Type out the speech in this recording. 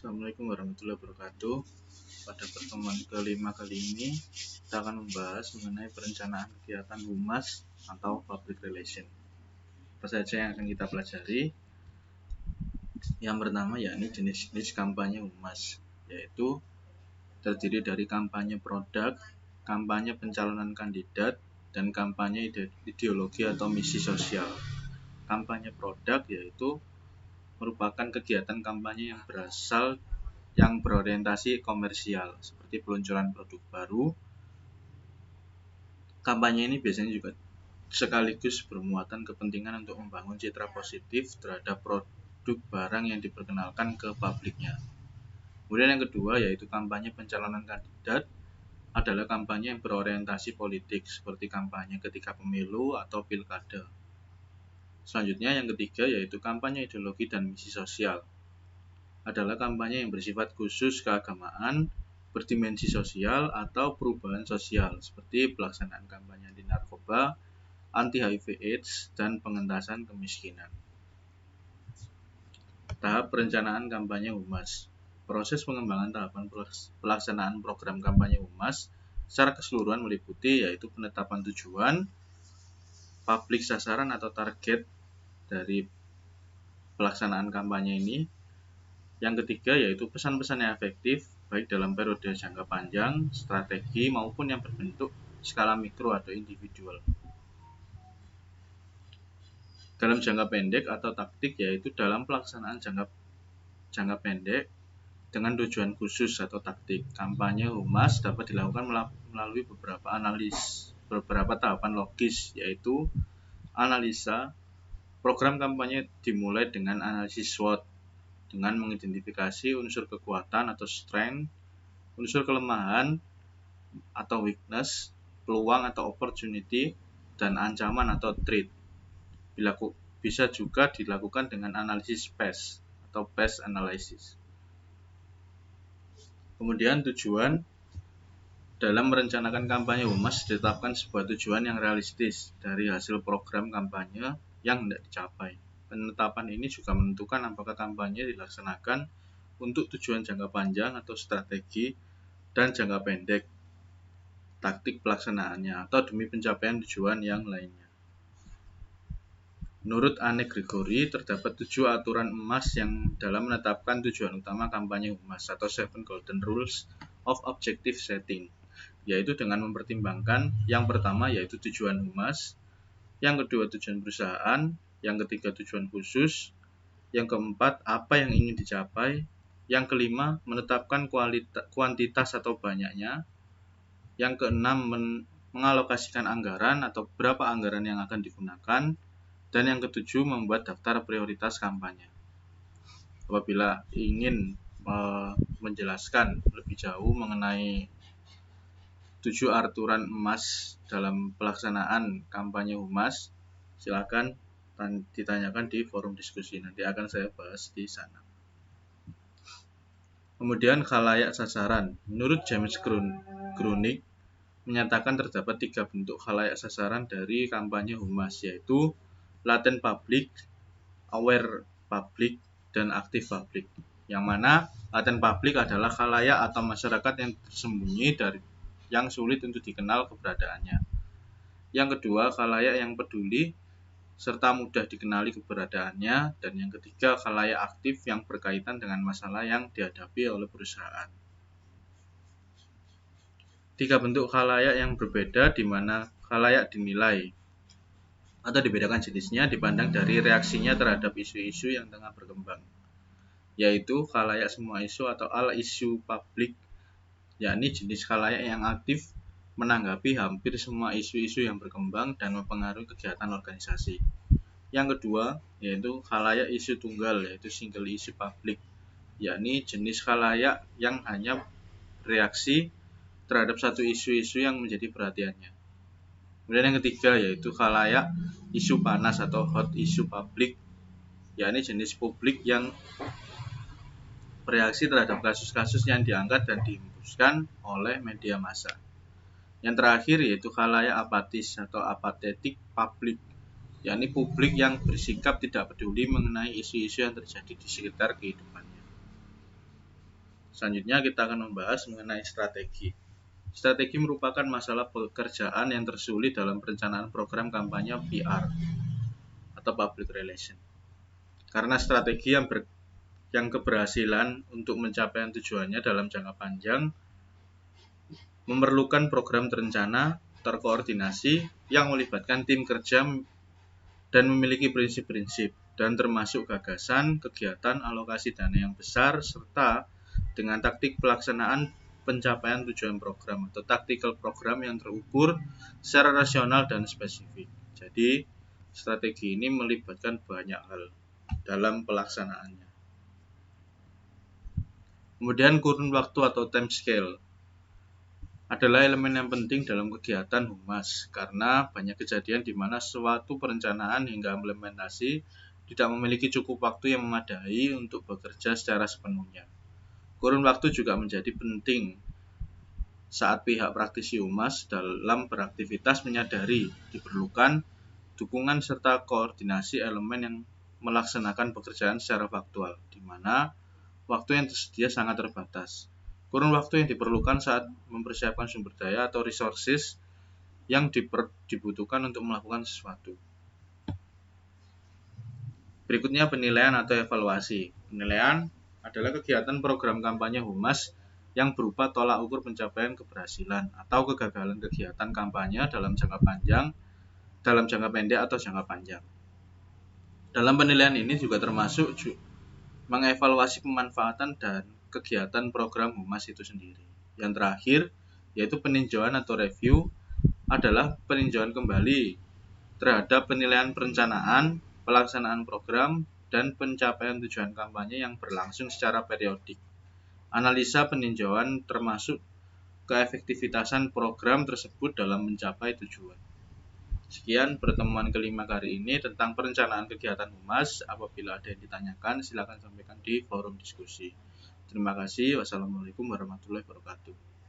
Assalamualaikum warahmatullahi wabarakatuh. Pada pertemuan kelima kali ini kita akan membahas mengenai perencanaan kegiatan humas atau public relation. Apa saja yang akan kita pelajari? Yang pertama yakni jenis-jenis kampanye humas, yaitu terdiri dari kampanye produk, kampanye pencalonan kandidat, dan kampanye ideologi atau misi sosial. Kampanye produk yaitu merupakan kegiatan kampanye yang berorientasi komersial, seperti peluncuran produk baru. Kampanye ini biasanya juga sekaligus bermuatan kepentingan untuk membangun citra positif terhadap produk barang yang diperkenalkan ke publiknya. Kemudian yang kedua yaitu kampanye pencalonan kandidat adalah kampanye yang berorientasi politik, seperti kampanye ketika pemilu atau pilkada. Selanjutnya yang ketiga yaitu kampanye ideologi dan misi sosial. Adalah kampanye yang bersifat khusus keagamaan, berdimensi sosial atau perubahan sosial, seperti pelaksanaan kampanye anti narkoba, anti HIV/AIDS, dan pengentasan kemiskinan. Tahap perencanaan kampanye humas. Proses pengembangan tahapan pelaksanaan program kampanye humas secara keseluruhan meliputi yaitu penetapan tujuan, publik sasaran atau target dari pelaksanaan kampanye ini. Yang ketiga yaitu pesan-pesan yang efektif baik dalam periode jangka panjang, strategi maupun yang berbentuk skala mikro atau individual. Dalam jangka pendek atau taktik yaitu dalam pelaksanaan jangka pendek dengan tujuan khusus atau taktik. Kampanye humas dapat dilakukan melalui beberapa tahapan logis, yaitu analisa. Program kampanye dimulai dengan analisis SWOT dengan mengidentifikasi unsur kekuatan atau strength, unsur kelemahan atau weakness, peluang atau opportunity, dan ancaman atau threat. Bisa juga dilakukan dengan analisis PES atau PES analysis. Kemudian tujuan. Dalam merencanakan kampanye humas ditetapkan sebuah tujuan yang realistis dari hasil program kampanye yang hendak dicapai. Penetapan ini juga menentukan apakah kampanye dilaksanakan untuk tujuan jangka panjang atau strategi dan jangka pendek, taktik pelaksanaannya, atau demi pencapaian tujuan yang lainnya. Menurut Anne Gregory, terdapat 7 aturan emas yang dalam menetapkan tujuan utama kampanye humas atau 7 Golden Rules of Objective Setting, yaitu dengan mempertimbangkan yang pertama yaitu tujuan humas, yang kedua tujuan perusahaan, yang ketiga tujuan khusus, yang keempat apa yang ingin dicapai, yang kelima menetapkan kuantitas atau banyaknya, yang keenam mengalokasikan anggaran atau berapa anggaran yang akan digunakan, dan yang ketujuh membuat daftar prioritas kampanye. Apabila ingin menjelaskan lebih jauh mengenai 7 aturan emas dalam pelaksanaan kampanye humas, silakan ditanyakan di forum diskusi. Nanti akan saya bahas di sana. Kemudian khalayak sasaran. Menurut James Grunig menyatakan terdapat 3 bentuk khalayak sasaran dari kampanye humas, yaitu latent public, aware public, dan active public. Yang mana latent public adalah khalayak atau masyarakat yang tersembunyi yang sulit untuk dikenal keberadaannya. Yang kedua, khalayak yang peduli serta mudah dikenali keberadaannya, dan yang ketiga, khalayak aktif yang berkaitan dengan masalah yang dihadapi oleh perusahaan. 3 bentuk khalayak yang berbeda di mana khalayak dinilai atau dibedakan jenisnya dipandang dari reaksinya terhadap isu-isu yang tengah berkembang, yaitu khalayak semua isu atau all issue public, yakni jenis khalayak yang aktif menanggapi hampir semua isu-isu yang berkembang dan mempengaruhi kegiatan organisasi. Yang kedua, yaitu khalayak isu tunggal, yaitu single issue public, yakni jenis khalayak yang hanya reaksi terhadap satu isu-isu yang menjadi perhatiannya. Kemudian yang ketiga, yaitu khalayak isu panas atau hot issue public, yakni jenis publik yang bereaksi terhadap kasus-kasus yang diangkat dan dihembuskan oleh media massa. Yang terakhir yaitu khalayak apatis atau apathetic public, yakni publik yang bersikap tidak peduli mengenai isu-isu yang terjadi di sekitar kehidupannya. Selanjutnya kita akan membahas mengenai strategi. Strategi merupakan masalah pekerjaan yang tersulit dalam perencanaan program kampanye PR atau public relation. Karena strategi yang keberhasilan untuk mencapai tujuannya dalam jangka panjang memerlukan program terencana, terkoordinasi, yang melibatkan tim kerja dan memiliki prinsip-prinsip, dan termasuk gagasan, kegiatan, alokasi dana yang besar, serta dengan taktik pelaksanaan pencapaian tujuan program atau tactical program yang terukur secara rasional dan spesifik. Jadi, strategi ini melibatkan banyak hal dalam pelaksanaannya. Kemudian kurun waktu atau time scale adalah elemen yang penting dalam kegiatan humas karena banyak kejadian di mana suatu perencanaan hingga implementasi tidak memiliki cukup waktu yang memadai untuk bekerja secara sepenuhnya. Kurun waktu juga menjadi penting saat pihak praktisi humas dalam beraktivitas menyadari diperlukan dukungan serta koordinasi elemen yang melaksanakan pekerjaan secara faktual, di mana waktu yang tersedia sangat terbatas. Kurun waktu yang diperlukan saat mempersiapkan sumber daya atau resources yang dibutuhkan untuk melakukan sesuatu. Berikutnya penilaian atau evaluasi. Penilaian adalah kegiatan program kampanye humas yang berupa tolak ukur pencapaian keberhasilan atau kegagalan kegiatan kampanye dalam jangka pendek atau jangka panjang. Dalam penilaian ini juga termasuk mengevaluasi pemanfaatan dan kegiatan program humas itu sendiri. Yang terakhir, yaitu peninjauan atau review, adalah peninjauan kembali terhadap penilaian perencanaan, pelaksanaan program, dan pencapaian tujuan kampanye yang berlangsung secara periodik. Analisa peninjauan termasuk keefektivitasan program tersebut dalam mencapai tujuan. Sekian pertemuan kelima kali ini tentang perencanaan kegiatan humas. Apabila ada yang ditanyakan, silakan sampaikan di forum diskusi. Terima kasih. Wassalamualaikum warahmatullahi wabarakatuh.